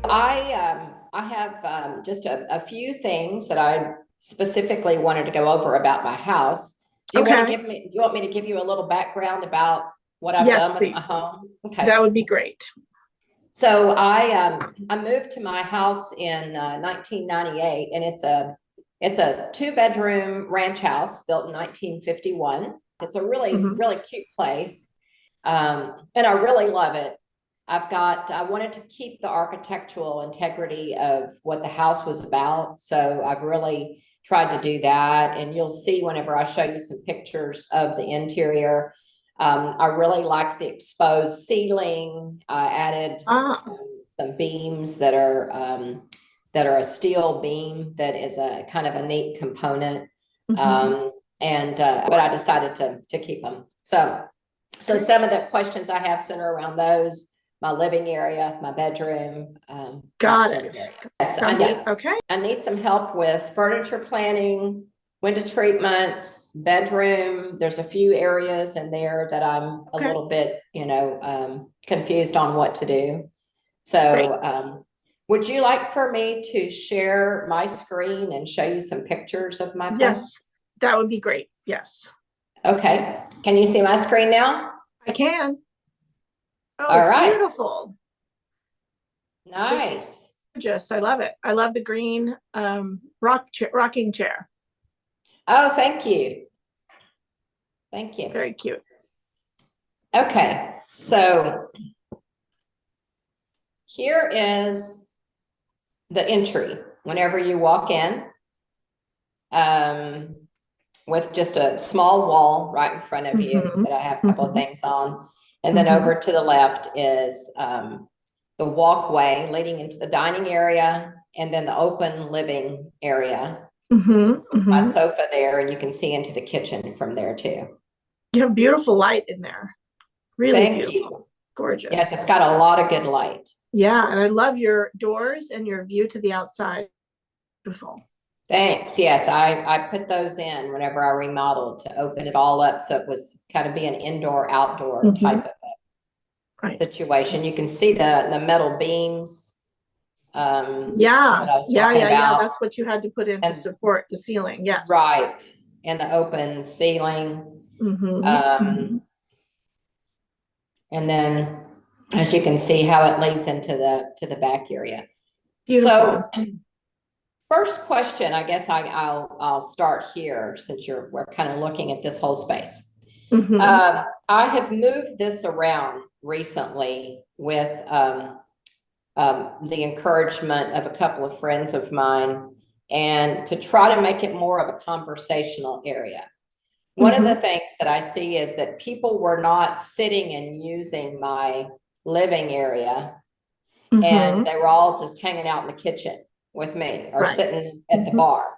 I have just a few things that I specifically wanted to go over about my house. Okay. Do you want me to give you a little background about what I've Yes, done with my please. home? Okay. That would be great. So I moved to my house in 1998, and it's a two-bedroom ranch house built in 1951. It's a really Hmm. really cute place, and I really love it. I wanted to keep the architectural integrity of what the house was about, so I've really tried to do that. And you'll see whenever I show you some pictures of the interior. I really liked the exposed ceiling. I added Ah. some beams that are a steel beam that is a kind of a neat component. Hmm. But I decided to keep them. So Okay. some of the questions I have center around those: my living area, my bedroom, that Got sort of it. area. Yes, Got it. Okay. I need some help with furniture planning, window treatments, bedroom. There's a few areas in there that I'm a Okay. little bit, confused on what to do. Great. So, would you like for me to share my screen and show you some pictures of my Yes, place? that would be great. Yes, Okay. Can you see my screen now? I can. Oh, All it's right. beautiful. It's Nice. gorgeous. I love it. I love the green rocking chair. Oh, thank you. Thank you. Very cute. Okay. So here is the entry whenever you walk in, um, with just a small wall right in front of you Hmm. that I have a couple of Hmm. things on. And then Hmm. over to the left is the walkway leading into the dining area, and then the open living area. Hmm. My Hmm. sofa there, and you can see into the kitchen from there too. You have beautiful light in there. Really Thank beautiful. you. Yes, it's Gorgeous. got a lot of good light. Yeah, and I love your doors and your view to the outside. Beautiful. Thanks. Yes, I put those in whenever I remodeled to open it all up, so it was kind of be an indoor outdoor Hmm. type of Right. situation. You can see the metal beams, Yeah, that I was yeah, talking yeah, yeah. about, That's what you had to put in to and support the ceiling. Yes. right, and the open ceiling. Hmm. Um, Hmm. and then as you can see how it leads into the back area. Beautiful. So first question, I guess I'll start here since we're kind of looking at this whole space. Hmm. I have moved this around recently with the encouragement of a couple of friends of mine, and to try to make it more of a conversational area. One of the Hmm. things that I see is that people were not sitting and using my living area, and Hmm. they were all just hanging out in the kitchen with me or Right. sitting at the Hmm. bar.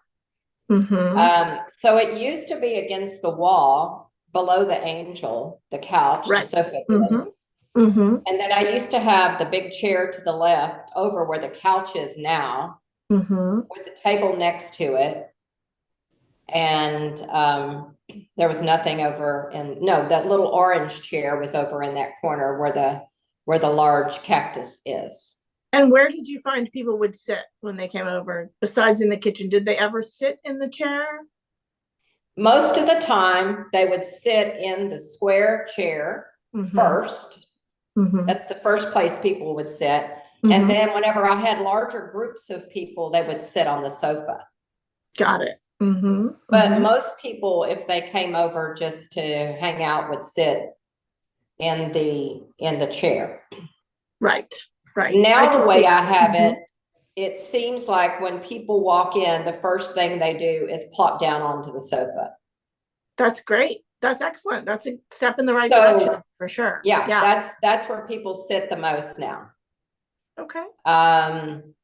Hmm. So it used to be against the wall below the angel, the couch, the Right. sofa Hmm. bed. Hmm. And then I used to have the big chair to the left over where the couch is now, Hmm. with the table next to it. And there was nothing over, and no, that little orange chair was over in that corner where the large cactus is. And where did you find people would sit when they came over, besides in the kitchen? Did they ever sit in the chair? Most of the time, they would sit in the square chair Hmm. first. Hmm. That's the first place people would sit. And Hmm. then whenever I had larger groups of people, they would sit on the sofa. Got it. Hmm. But Hmm. most people, if they came over just to hang out, would sit in the chair. Right. Right. I Now, can the see way I that. have Hmm. it, it seems like when people walk in, the first thing they do is plop down onto the sofa. That's great. That's excellent. That's a step in the right direction So for sure. yeah, Yeah. that's where people sit the most now. Okay. Um,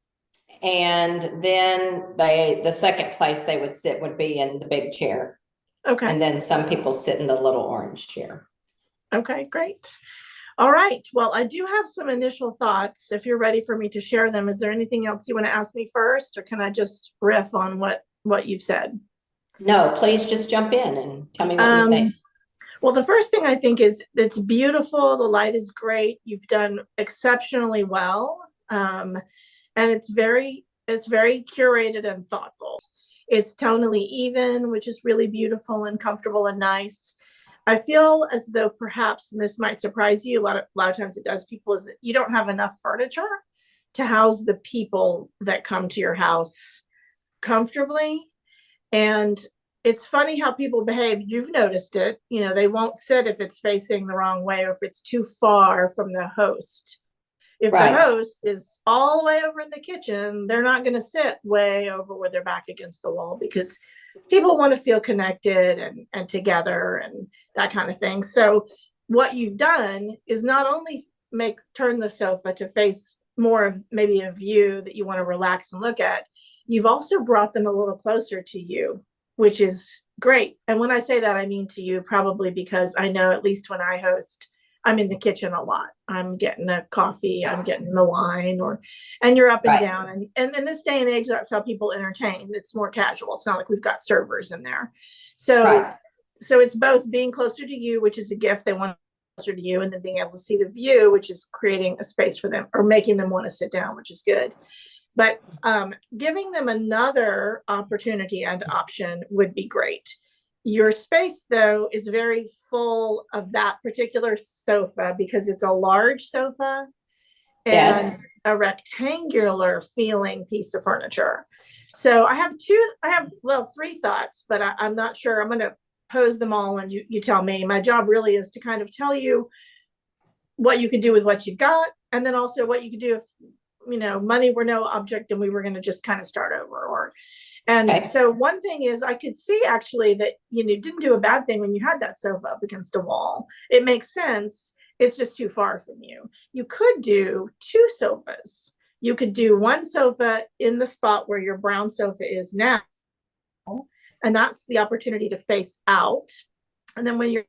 and then the second place they would sit would be in the big chair. Okay. And then some people sit in the little orange chair. Okay, great. All right. Well, I do have some initial thoughts. If you're ready for me to share them, is there anything else you want to ask me first, or can I just riff on what you've said? No, please just jump in and tell me what you think. Um, well, the first thing I think is it's beautiful. The light is great. You've done exceptionally well. and it's very curated and thoughtful. It's tonally even, which is really beautiful and comfortable and nice. I feel as though perhaps, and this might surprise you, a lot of times it does people, is that you don't have enough furniture to house the people that come to your house comfortably. And it's funny how people behave. You've noticed it. You know, they won't sit if it's facing the wrong way or if it's too far from the host. If the Right. host is all the way over in the kitchen, they're not going to sit way over with their back against the wall, because people want to feel connected and together and that kind of thing. So what you've done is not only turn the sofa to face more of maybe a view that you want to relax and look at, you've also brought them a little closer to you, which is great. And when I say that, I mean to you, probably because I know, at least when I host, I'm in the kitchen a lot. I'm getting a coffee, I'm getting the wine, and you're up and Right. down. And in this day and age, that's how people entertain. It's more casual. It's not like we've got servers in there. So, Right. so it's both being closer to you, which is a gift. They want closer to you, and then being able to see the view, which is creating a space for them or making them want to sit down, which is good. But giving them another opportunity and option would be great. Your space, though, is very full of that particular sofa because it's a large sofa and Yes. a rectangular feeling piece of furniture. So I have three thoughts, but I'm not sure. I'm going to pose them all and you tell me. My job really is to kind of tell you what you could do with what you've got, and then also what you could do if, you know, money were no object and we were going to just kind of start over. And Okay. so one thing is, I could see actually that, you know, didn't do a bad thing when you had that sofa up against a wall. It makes sense. It's just too far from you. You could do two sofas. You could do one sofa in the spot where your brown sofa is now, and that's the opportunity to face out. And then when you're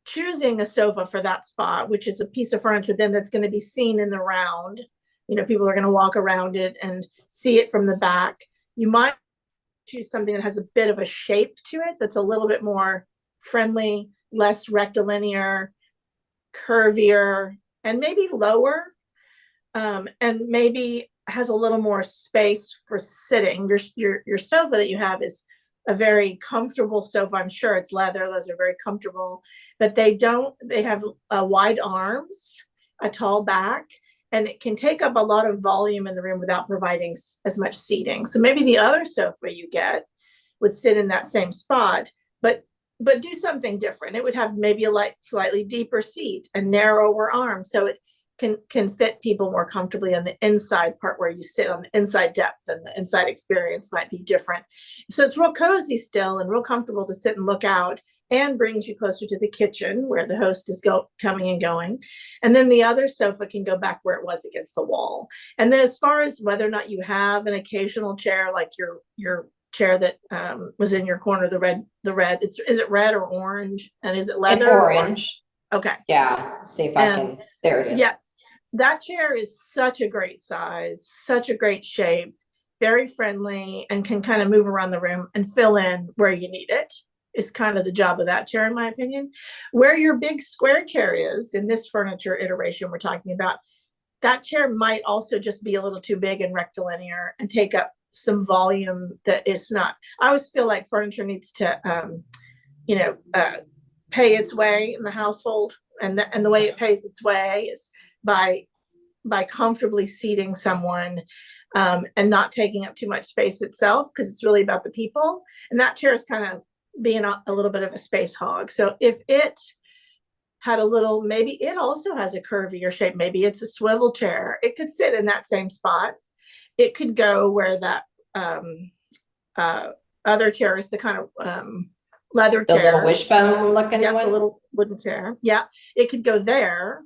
choosing a sofa for that spot, which is a piece of furniture then that's going to be seen in the round, you know, people are going to walk around it and see it from the back. You might choose something that has a bit of a shape to it that's a little bit more friendly, less rectilinear, curvier, and maybe lower, and maybe has a little more space for sitting. Your sofa that you have is a very comfortable sofa. I'm sure it's leather. Those are very comfortable, but they have wide arms, a tall back, and it can take up a lot of volume in the room without providing as much seating. So maybe the other sofa you get would sit in that same spot, but do something different. It would have maybe a slightly deeper seat and narrower arms, so it can fit people more comfortably on the inside part where you sit on the inside depth, and the inside experience might be different. So it's real cozy still and real comfortable to sit and look out, and brings you closer to the kitchen where the host is coming and going. And then the other sofa can go back where it was against the wall. And then as far as whether or not you have an occasional chair, like your chair that was in your corner, the red, is it red or orange? And is it leather? It's orange. Okay. Yeah. See if I can. There it is. Yeah. That chair is such a great size, such a great shape, very friendly, and can kind of move around the room and fill in where you need it. Is kind of the job of that chair, in my opinion. Where your big square chair is in this furniture iteration we're talking about, that chair might also just be a little too big and rectilinear and take up some volume that is not. I always feel like furniture needs to, pay its way in the household, and the way it pays its way is by comfortably seating someone, and not taking up too much space itself, because it's really about the people. And that chair is kind of being a little bit of a space hog. So if it had maybe it also has a curvier shape, maybe it's a swivel chair, it could sit in that same spot. It could go where that other chair is, the kind of leather chair, the little wishbone looking one, the little wooden chair. Yeah, it could go there.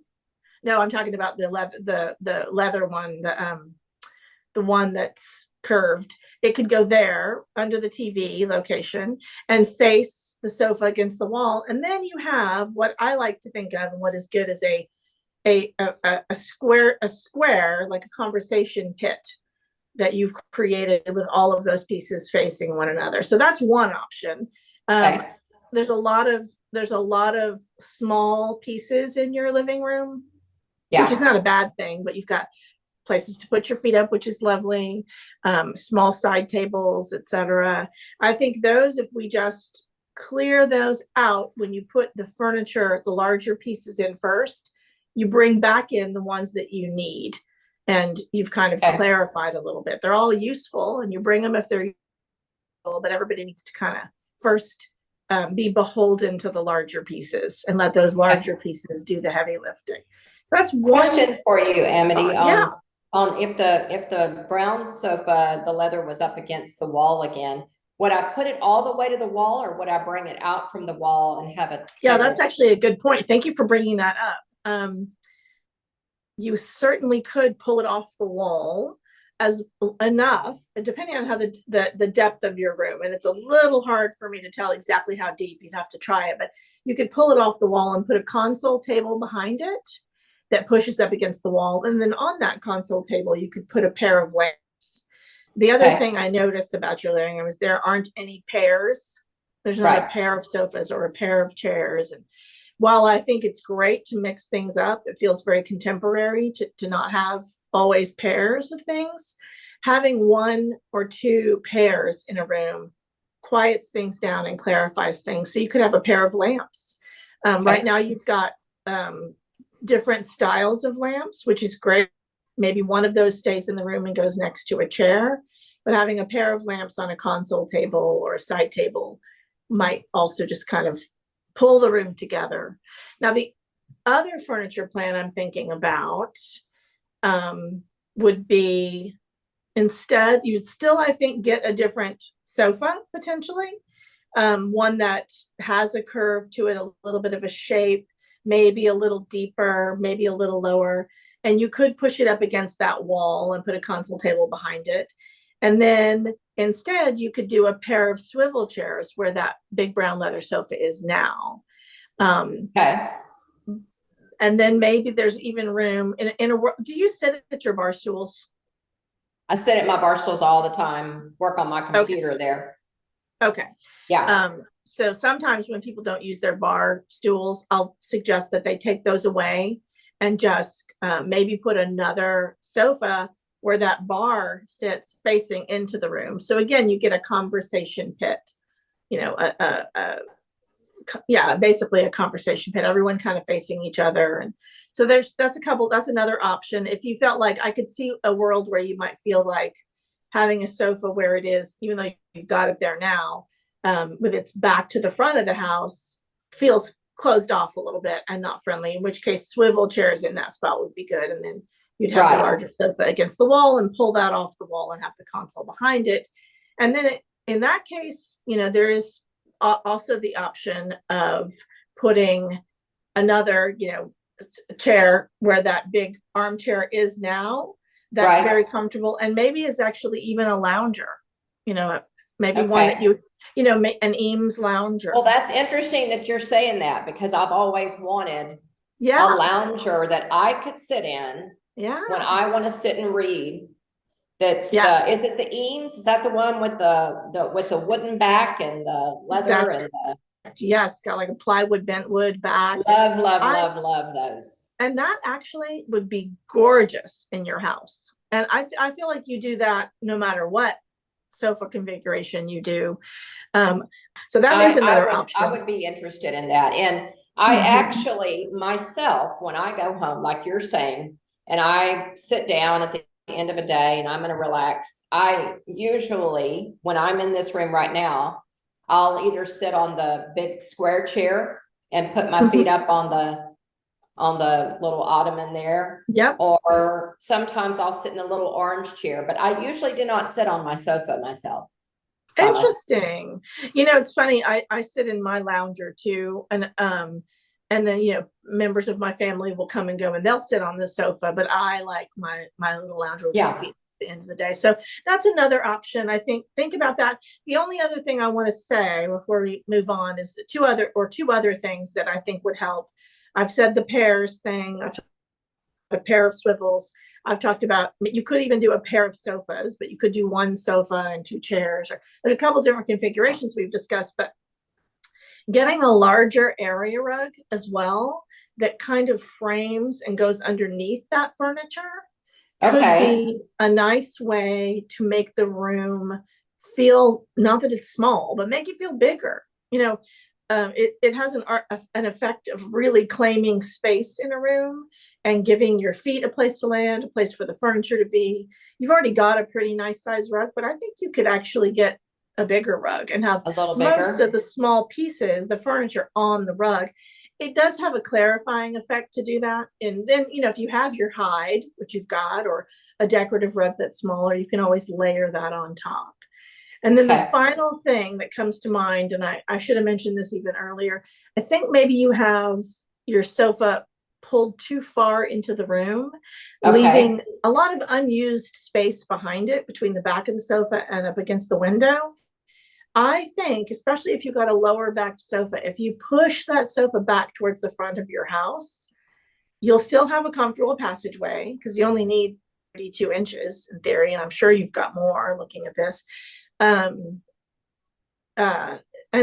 No, I'm talking about the leather one, the one that's curved. It could go there under the TV location and face the sofa against the wall. And then you have what I like to think of, and what is good, as a square, like a conversation pit that you've created with all of those pieces facing one another. So that's one option. Okay. There's a lot of small pieces in your living room, Yeah. which is not a bad thing, but you've got places to put your feet up, which is lovely, small side tables, etc. I think those, if we just clear those out when you put the furniture, the larger pieces in first, you bring back in the ones that you need. And you've kind of clarified a little bit. They're all useful and you bring them if they're useful, but everybody needs to kind of first be beholden to the larger pieces and let those larger pieces do the heavy lifting. That's one question for you, Amity. yeah. On if the brown sofa, the leather was up against the wall again, would I put it all the way to the wall, or would I bring it out from the wall and have a Yeah, that's actually a good point. Thank you for bringing that up. You certainly could pull it off the wall as enough, depending on how the depth of your room. And it's a little hard for me to tell exactly how deep. You'd have to try it, but you could pull it off the wall and put a console table behind it that pushes up against the wall. And then on that console table, you could put a pair of lamps. The other thing I noticed about your living room is there aren't any pairs. There's not a pair of sofas or a pair of chairs. And while I think it's great to mix things up, it feels very contemporary to not have always pairs of things. Having one or two pairs in a room quiets things down and clarifies things. So you could have a pair of lamps. Right now you've got different styles of lamps, which is great. Maybe one of those stays in the room and goes next to a chair, but having a pair of lamps on a console table or a side table might also just kind of pull the room together. Now, the other furniture plan I'm thinking about would be, instead, you'd still, I think, get a different sofa potentially, one that has a curve to it, a little bit of a shape, maybe a little deeper, maybe a little lower, and you could push it up against that wall and put a console table behind it. And then instead, you could do a pair of swivel chairs where that big brown leather sofa is now. And then maybe there's even room in a. Do you sit at your bar stools? I sit at my bar stools all the time, work on my computer there. Okay. Yeah. So sometimes when people don't use their bar stools, I'll suggest that they take those away and just maybe put another sofa where that bar sits facing into the room. So again, you get a conversation pit, basically a conversation pit, everyone kind of facing each other. And so that's another option. If you felt like, I could see a world where you might feel like having a sofa where it is, even though you've got it there now, with its back to the front of the house, feels closed off a little bit and not friendly, in which case swivel chairs in that spot would be good. And then you'd have the larger sofa against the wall and pull that off the wall and have the console behind it. And then in that case, there is also the option of putting another, chair where that big armchair is now, that's very comfortable, and maybe is actually even a lounger, maybe one that make an Eames lounger. Well, that's interesting that you're saying that, because I've always wanted a lounger that I could sit in when I want to sit and read. That's is it the Eames? Is that the one with the wooden back and the leather got like a plywood bentwood back. Love those. And that actually would be gorgeous in your house. And I feel like you do that no matter what sofa configuration you do. So that is another option. I would be interested in that. And I actually myself, when I go home, like you're saying, and I sit down at the end of a day and I'm going to relax, I usually, when I'm in this room right now, I'll either sit on the big square chair and put my feet up on the little ottoman there. Or sometimes I'll sit in a little orange chair, but I usually do not sit on my sofa myself. Interesting. It's funny. I sit in my lounger too. And then, members of my family will come and go and they'll sit on the sofa, but I like my little lounger with my feet at the end of the day. So that's another option. I think about that. The only other thing I want to say before we move on is the two other things that I think would help. I've said the pairs thing. I've a pair of swivels. I've talked about, you could even do a pair of sofas, but you could do one sofa and two chairs. Or there's a couple different configurations we've discussed, but getting a larger area rug as well that kind of frames and goes underneath that furniture could Okay. be a nice way to make the room feel, not that it's small, but make it feel bigger. It has an effect of really claiming space in a room and giving your feet a place to land, a place for the furniture to be. You've already got a pretty nice size rug, but I think you could actually get a bigger rug and have A little most bigger. of the small pieces, the furniture on the rug. It does have a clarifying effect to do that. And then, if you have your hide, which you've got, or a decorative rug that's smaller, you can always layer that on top. And then the Okay. final thing that comes to mind, and I should have mentioned this even earlier, I think maybe you have your sofa pulled too far into the room, Okay. leaving a lot of unused space behind it between the back of the sofa and up against the window. I think, especially if you got a lower backed sofa, if you push that sofa back towards the front of your house, you'll still have a comfortable passageway because you only need 32 inches in theory, and I'm sure you've got more looking at this. Um, and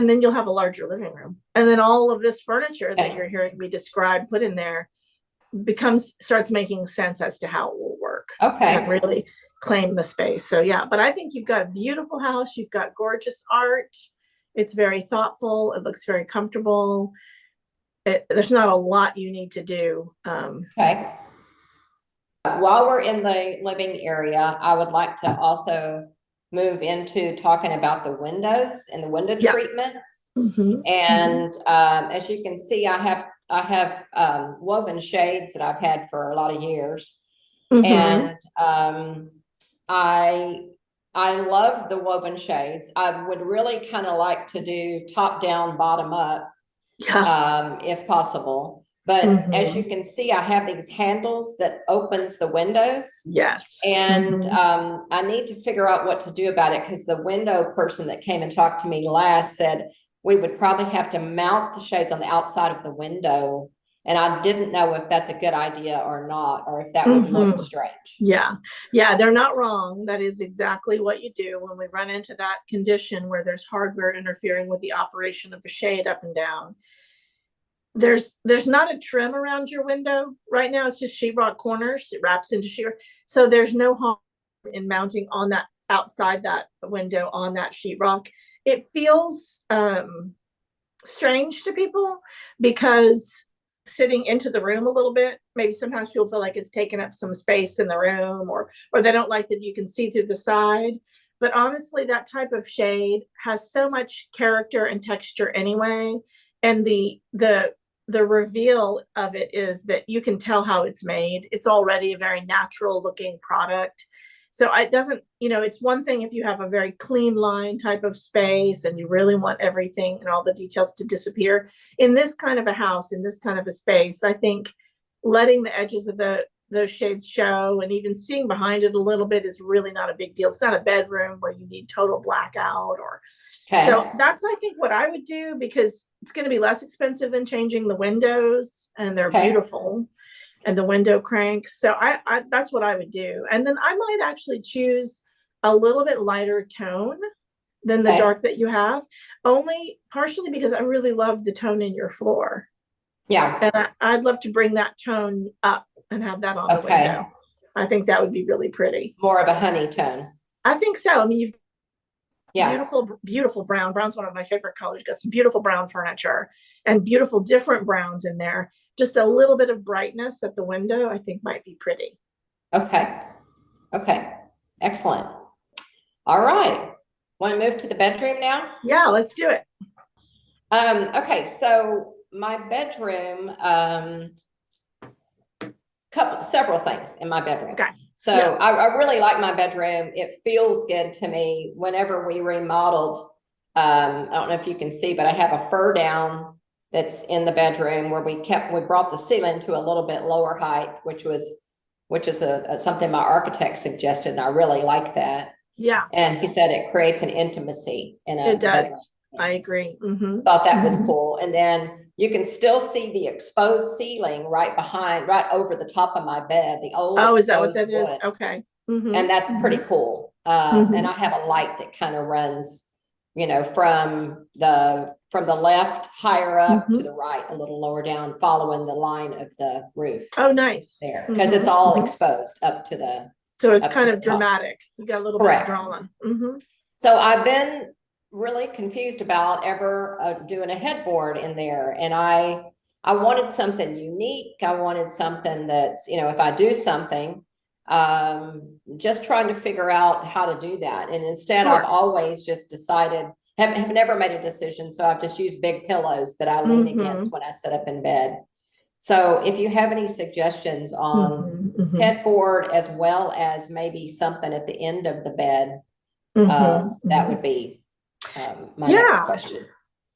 then you'll have a larger living room. And then all of this furniture that you're hearing me describe, put in there, starts making sense as to how it will work Okay. and really claim the space. So yeah, but I think you've got a beautiful house. You've got gorgeous art. It's very thoughtful. It looks very comfortable. There's not a lot you need to do. Okay. While we're in the living area, I would like to also move into talking about the windows and the window Yeah. treatment. Mm-hmm. And as you can see, I have woven shades that I've had for a lot of years. Mm-hmm. And I love the woven shades. I would really kind of like to do top down, bottom up, if possible. But as you can see, I have these handles that opens the windows. Yes. And I need to figure out what to do about it, because the window person that came and talked to me last said we would probably have to mount the shades on the outside of the window. And I didn't know if that's a good idea or not, or if that would look strange. Yeah, they're not wrong. That is exactly what you do when we run into that condition where there's hardware interfering with the operation of the shade up and down. There's not a trim around your window right now. It's just sheetrock corners. It wraps into sheetrock. So there's no harm in mounting on that outside that window on that sheetrock. It feels strange to people because sitting into the room a little bit, maybe sometimes people feel like it's taking up some space in the room, or they don't like that you can see through the side. But honestly, that type of shade has so much character and texture anyway. And the reveal of it is that you can tell how it's made. It's already a very natural looking product. So it doesn't, it's one thing if you have a very clean line type of space and you really want everything and all the details to disappear. In this kind of a house, in this kind of a space, I think letting the edges of those shades show and even seeing behind it a little bit is really not a big deal. It's not a bedroom where you need total blackout so that's, I think, what I would do, because it's going to be less expensive than changing the windows, and they're beautiful, and the window cranks. So I that's what I would do. And then I might actually choose a little bit lighter tone than the dark that you have, only partially because I really love the tone in your floor. Yeah. And I'd love to bring that tone up and have that on the window. I think that would be really pretty. More of a honey tone. I think so. I mean, you've beautiful brown. Brown's one of my favorite colors. Got some beautiful brown furniture and beautiful different browns in there. Just a little bit of brightness at the window, I think, might be pretty. Okay. Excellent. All right. Want to move to the bedroom now? Yeah, let's do it. Okay, so my bedroom, several things in my bedroom. Okay. So I really like my bedroom. It feels good to me. Whenever we remodeled, I don't know if you can see, but I have a fur down that's in the bedroom where we brought the ceiling to a little bit lower height, which is something my architect suggested, and I really like that. Yeah. And he said it creates an intimacy in a It does. bedroom. I agree. Thought that was cool. And then you can still see the exposed ceiling right over the top of my bed. The old is that what that is? Okay. And that's pretty cool. And I have a light that kind of runs, from the left higher up to the right, a little lower down, following the line of the roof. Oh, nice. There, because it's all exposed up to the So it's up to kind the of top. dramatic. You got a little bit of Correct. drama. Mm-hmm. So I've been really confused about ever doing a headboard in there. And I wanted something unique. I wanted something that's, you know, if I do something, just trying to figure out how to do that. And instead, Sure. I've always just decided, have never made a decision. So I've just used big pillows that I lean Mm-hmm. against when I sit up in bed. So if you have any suggestions on Mm-hmm. Mm-hmm. headboard as well as maybe something at the end of the bed, Mm-hmm. that would be my next Yeah. question.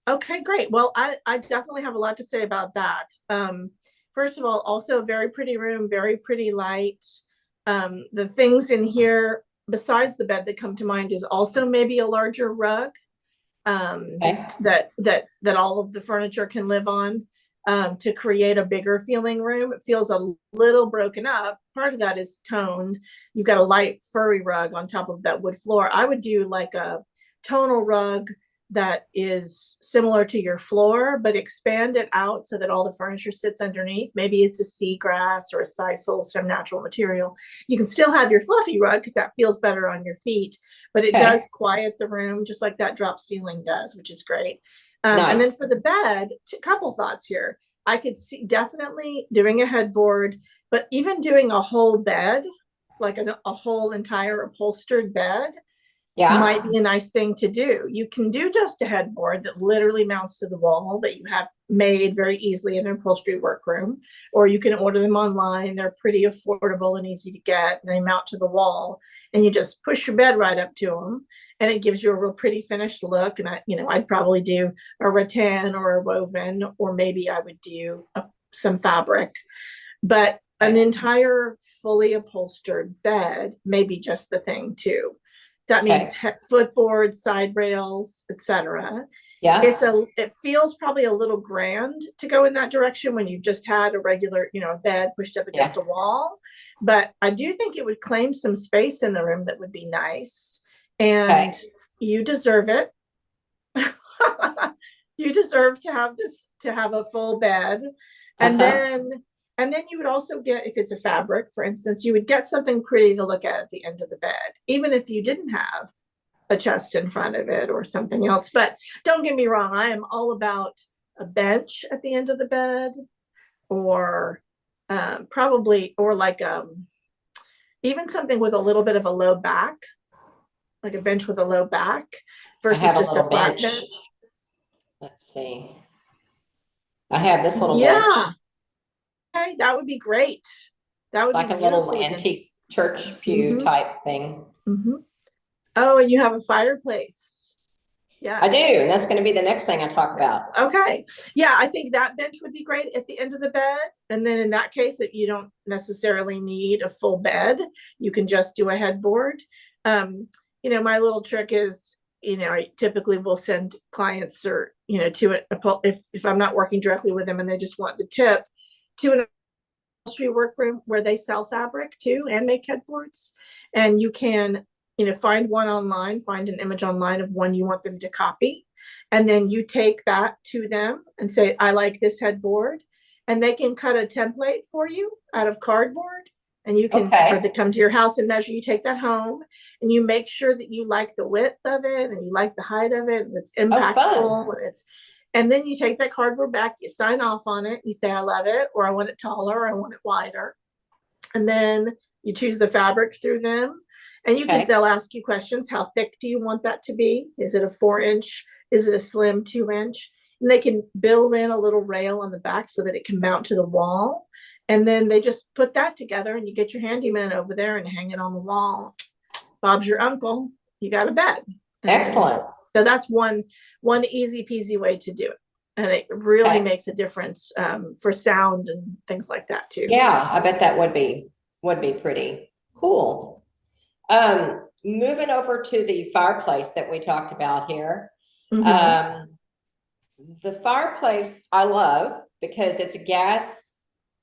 Okay, great. Well, I definitely have a lot to say about that. First of all, also a very pretty room, very pretty light. The things in here besides the bed that come to mind is also maybe a larger rug Okay. that all of the furniture can live on, to create a bigger feeling room. It feels a little broken up. Part of that is toned. You've got a light furry rug on top of that wood floor. I would do like a tonal rug that is similar to your floor, but expand it out so that all the furniture sits underneath. Maybe it's a seagrass or a sisal, some natural material. You can still have your fluffy rug because that feels better on your feet, but it does quiet the room just like that drop ceiling does, which is great. And then Nice. for the bed, a couple thoughts here. I could see definitely doing a headboard, but even doing a whole bed, like a whole entire upholstered bed, Yeah. might be a nice thing to do. You can do just a headboard that literally mounts to the wall that you have made very easily in an upholstery workroom, or you can order them online. They're pretty affordable and easy to get, and they mount to the wall, and you just push your bed right up to them, and it gives you a real pretty finished look. And I'd probably do a rattan or a woven, or maybe I would do some fabric, but an entire fully upholstered bed may be just the thing too. That means footboards, side rails, etc. Yeah. It feels probably a little grand to go in that direction when you've just had a regular, a bed pushed up against a wall. But I do think it would claim some space in the room that would be nice. And you deserve it. You deserve to have a full bed. And then you would also get, if it's a fabric, for instance, you would get something pretty to look at the end of the bed, even if you didn't have a chest in front of it or something else. But don't get me wrong, I am all about a bench at the end of the bed, or probably, or like even something with a little bit of a low back, like a bench with a low back versus just a flat bench. Let's see. I have this little Yeah. bench. Okay, that would be great. That would It's like be a little beautiful. antique church pew type thing. Oh, and you have a fireplace. Yeah, I do. And that's going to be the next thing I talk about. Okay. Yeah, I think that bench would be great at the end of the bed. And then in that case, that you don't necessarily need a full bed. You can just do a headboard. My little trick is, I typically will send clients or, to it, if I'm not working directly with them and they just want the tip, to an upholstery workroom where they sell fabric too and make headboards. And you can, find one online, find an image online of one you want them to copy. And then you take that to them and say, I like this headboard. And they can cut a template for you out of cardboard. And you can, or they come to your house and measure, you take that home and you make sure that you like the width of it and you like the height of it and it's impactful. And then you take that cardboard back, you sign off on it, you say, I love it, or I want it taller, or I want it wider. And then you choose the fabric through them. And they'll ask you questions. How thick do you want that to be? Is it a 4-inch? Is it a slim 2-inch? And they can build in a little rail on the back so that it can mount to the wall. And then they just put that together and you get your handyman over there and hang it on the wall. Bob's your uncle. You got a bed. Excellent. So that's one easy peasy way to do it. And it really makes a difference for sound and things like that too. Yeah, I bet that would be pretty cool. Moving over to the fireplace that we talked about here. The fireplace I love because it's a gas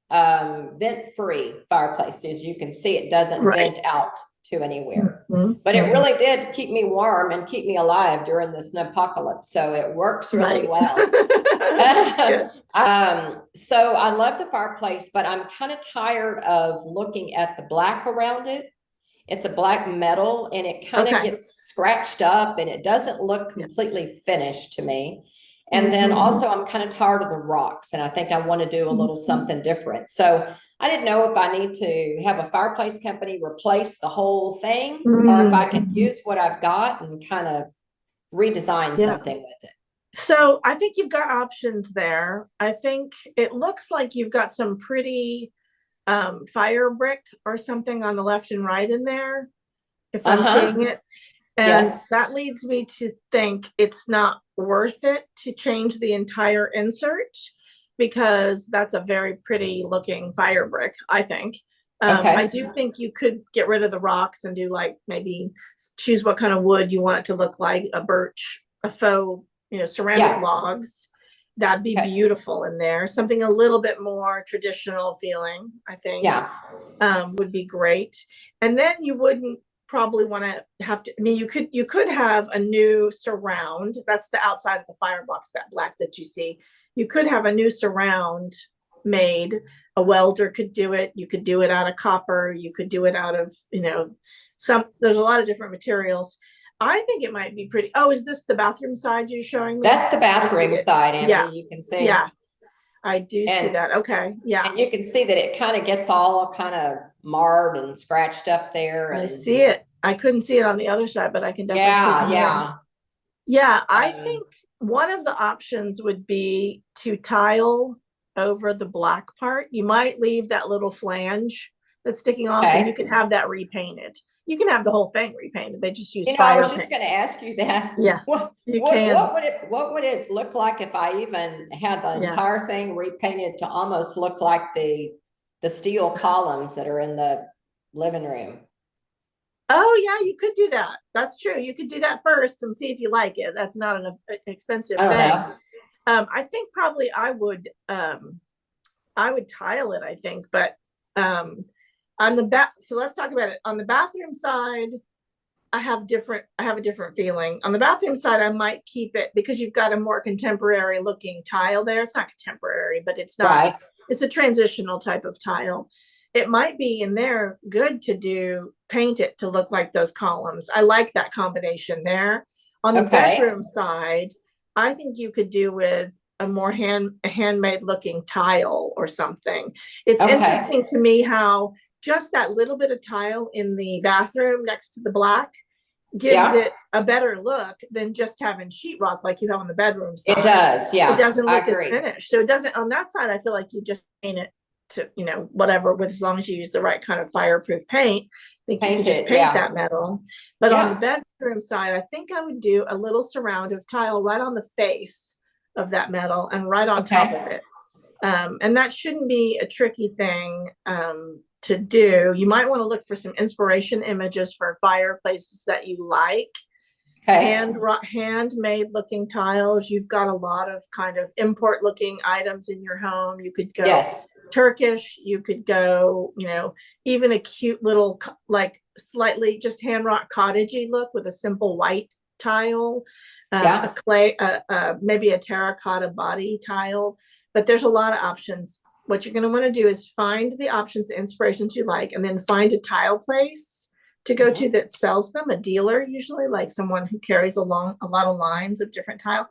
vent-free fireplace. As you can see, it doesn't vent out to anywhere. But it really did keep me warm and keep me alive during this apocalypse. So it works really well. So I love the fireplace, but I'm kind of tired of looking at the black around it. It's a black metal and it kind of Okay. gets scratched up and it doesn't look completely finished to me. And then also I'm kind of tired of the rocks and I think I want to do a little something different. So I didn't know if I need to have a fireplace company replace the whole thing or if I can use what I've got and kind of redesign something with it. So I think you've got options there. I think it looks like you've got some pretty fire brick or something on the left and right in there, if I'm seeing it. And that leads me to think it's not worth it to change the entire insert, because that's a very pretty looking fire brick, I think. I do think you could get rid of the rocks and do like maybe choose what kind of wood you want it to look like, a birch, a faux, ceramic logs. That'd be beautiful in there. Something a little bit more traditional feeling, I think, would be great. And then you wouldn't probably want to have to, I mean, you could have a new surround. That's the outside of the firebox, that black that you see. You could have a new surround made. A welder could do it. You could do it out of copper. You could do it out of, there's a lot of different materials. I think it might be pretty. Oh, is this the bathroom side you're showing me? That's the bathroom side, Amity. You can see. Yeah, I do see that. Okay. Yeah. And you can see that it kind of gets all kind of marred and scratched up there. I see it. I couldn't see it on the other side, but I can definitely see it. Yeah. I think one of the options would be to tile over the black part. You might leave that little flange that's sticking off and you can have that repainted. You can have the whole thing repainted. They just use fire I was just going to ask you that. Yeah. What would it look like if I even had the entire thing repainted to almost look like the steel columns that are in the living room? Oh yeah, you could do that. That's true. You could do that first and see if you like it. That's not an expensive thing. I think probably I would tile it, I think, but on the back, so let's talk about it. On the bathroom side, I have a different feeling. On the bathroom side, I might keep it because you've got a more contemporary looking tile there. It's not contemporary, but it's not, it's a transitional type of tile. It might be in there good to paint it to look like those columns. I like that combination there. On the bedroom side, I think you could do with a more handmade looking tile or something. It's interesting to me how just that little bit of tile in the bathroom next to the black gives it a better look than just having sheetrock like you have on the bedroom side. It does, yeah. It doesn't look as finished. So it doesn't, on that side, I feel like you just paint it to, whatever, with as long as you use the right kind of fireproof paint. I think you can just paint that metal. But on the bedroom side, I think I would do a little surround of tile right on the face of that metal and right on top of it. And that shouldn't be a tricky thing to do. You might want to look for some inspiration images for fireplaces that you like. Handmade looking tiles. You've got a lot of kind of import looking items in your home. You could go Turkish. You could go, even a cute little, like slightly just hand wrought cottagey look with a simple white tile, a clay, maybe a terracotta body tile. But there's a lot of options. What you're going to want to do is find the options, the inspirations you like, and then find a tile place to go to that sells them, a dealer usually, like someone who carries along a lot of lines of different tile.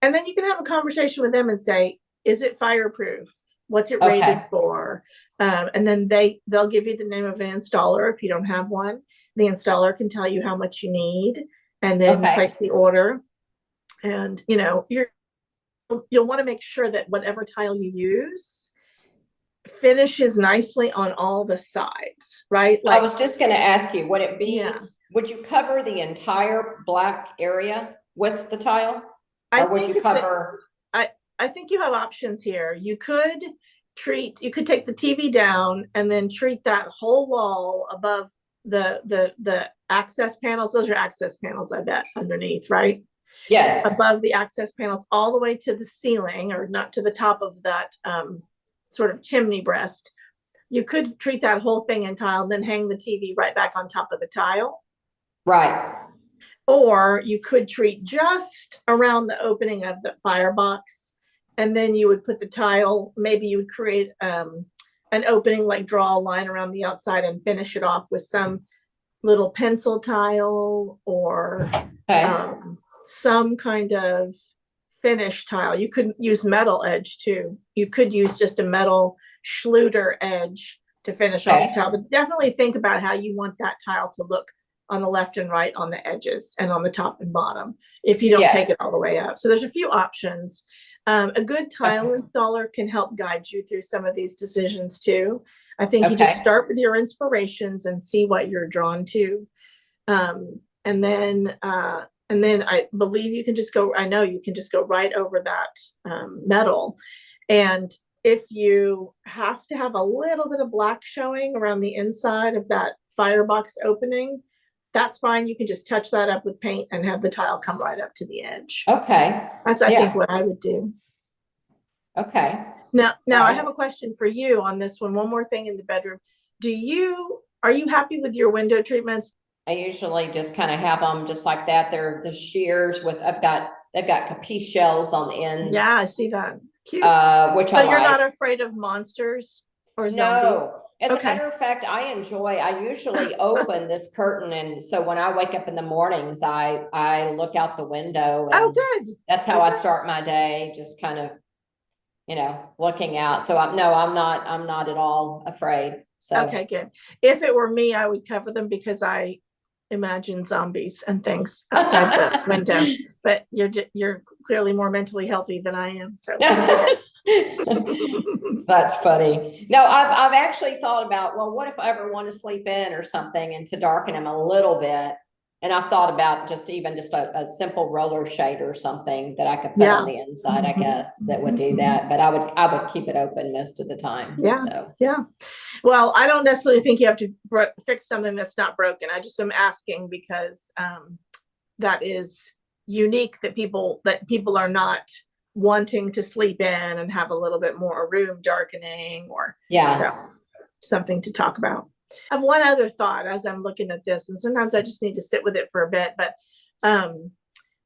And then you can have a conversation with them and say, is it fireproof? What's it rated for? And then they'll give you the name of an installer if you don't have one. The installer can tell you how much you need and then place the order. And, you'll want to make sure that whatever tile you use finishes nicely on all the sides, right? Like, I was just going to ask you, would it be, would you cover the entire black area with the tile? Or would you cover? I think you have options here. You could take the TV down and then treat that whole wall above the access panels. Those are access panels, I bet, underneath, right? Yes. Above the access panels all the way to the ceiling, or not to the top of that sort of chimney breast. You could treat that whole thing in tile, then hang the TV right back on top of the tile. Right. Or you could treat just around the opening of the firebox, and then you would put the tile, maybe you would create an opening, like draw a line around the outside and finish it off with some little pencil tile or Okay. some kind of finish tile. You could use metal edge too. You could use just a metal Schluter edge to finish off the Okay. tile, but definitely think about how you want that tile to look on the left and right on the edges and on the top and bottom if you don't take it Yes. all the way up. So there's a few options. A good tile Okay. installer can help guide you through some of these decisions too. I think you just Okay. start with your inspirations and see what you're drawn to. And then I believe you can just go, I know you can just go right over that metal. And if you have to have a little bit of black showing around the inside of that firebox opening, that's fine. You can just touch that up with paint and have the tile come right up to the edge. Okay. That's, I think, Yeah. what I would do. Okay. Now, All I right. have a question for you on this one. One more thing in the bedroom. Are you happy with your window treatments? I usually just kind of have them just like that. They're the shears with, they've got capiche shells on the ends, Yeah, I see that. Cute. which So I you're not like. afraid of monsters or zombies? No, as a Okay. matter of fact, I usually open this curtain. And so when I wake up in the mornings, I look out the window Oh, and good. that's how I start my day, just kind of, looking out. So I'm not at all afraid. So Okay, good. If it were me, I would cover them because I imagine zombies and things outside the window. But you're clearly more mentally healthy than I am. So That's funny. No, I've actually thought about, well, what if I ever want to sleep in or something and to darken them a little bit? And I've thought about just a simple roller shade or something that I could put on yeah. the inside, I guess, that would do that. But I would keep it open most of the time. Yeah. So Yeah. Well, I don't necessarily think you have to fix something that's not broken. I just am asking because that is unique that people are not wanting to sleep in and have a little bit more room darkening or so yeah. something to talk about. I have one other thought as I'm looking at this, and sometimes I just need to sit with it for a bit, but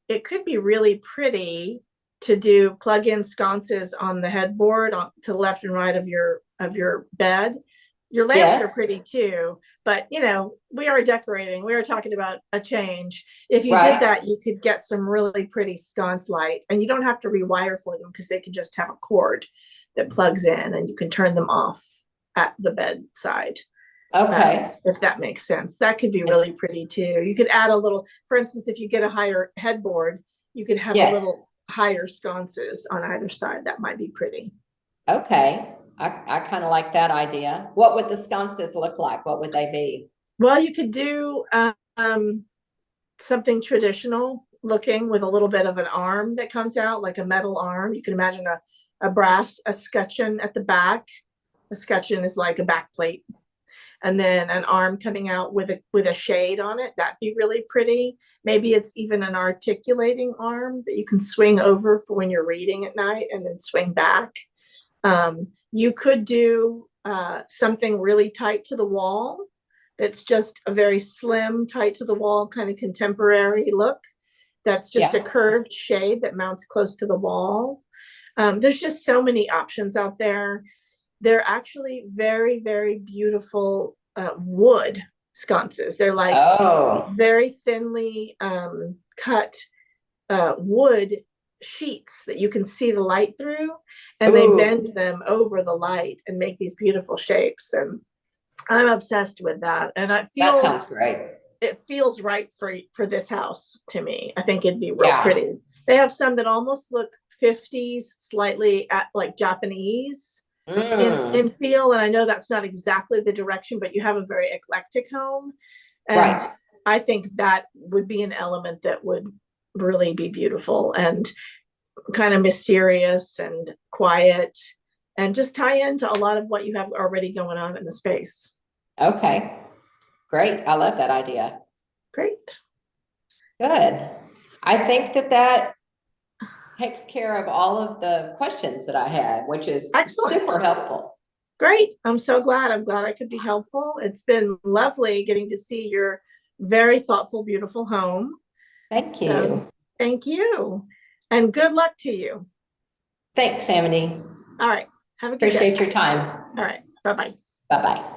it could be really pretty to do plug-in sconces on the headboard to the left and right of your bed. Your lamps are Yes. pretty too, but we are decorating. We are talking about a change. If you did Right. that, you could get some really pretty sconce light, and you don't have to rewire for them because they can just have a cord that plugs in, and you can turn them off at the bedside. Okay. If that makes sense. That could be really pretty too. You could add a little, for instance, if you get a higher headboard, you could have a Yes. little higher sconces on either side. That might be pretty. Okay. I kind of like that idea. What would the sconces look like? What would they be? Well, you could do something traditional looking with a little bit of an arm that comes out, like a metal arm. You can imagine a brass escutcheon at the back. A scutcheon is like a back plate, and then an arm coming out with a shade on it. That'd be really pretty. Maybe it's even an articulating arm that you can swing over for when you're reading at night and then swing back. You could do something really tight to the wall that's just a very slim, tight to the wall kind of contemporary look. That's just a Yeah. curved shade that mounts close to the wall. There's just so many options out there. They're actually very, very beautiful wood sconces. They're like Oh, very thinly cut wood sheets that you can see the light through, and they ooh, bend them over the light and make these beautiful shapes. And I'm obsessed with that. And that sounds great. it feels right for this house to me. I think it'd be real Yeah. pretty. They have some that almost look 50s, slightly at like Japanese in Mm, feel, and I know that's not exactly the direction, but you have a very eclectic home, and right. I think that would be an element that would really be beautiful and kind of mysterious and quiet, and just tie into a lot of what you have already going on in the space. Okay. Great. I love that idea. Great. Good. I think that takes care of all of the questions that I had, which is Excellent. super helpful. Great. I'm so glad. I'm glad I could be helpful. It's been lovely getting to see your very thoughtful, beautiful home. Thank So you. thank you. And good luck to you. Thanks, Amity. All right. Have a good day. Appreciate your time. All right. Bye-bye. Bye-bye.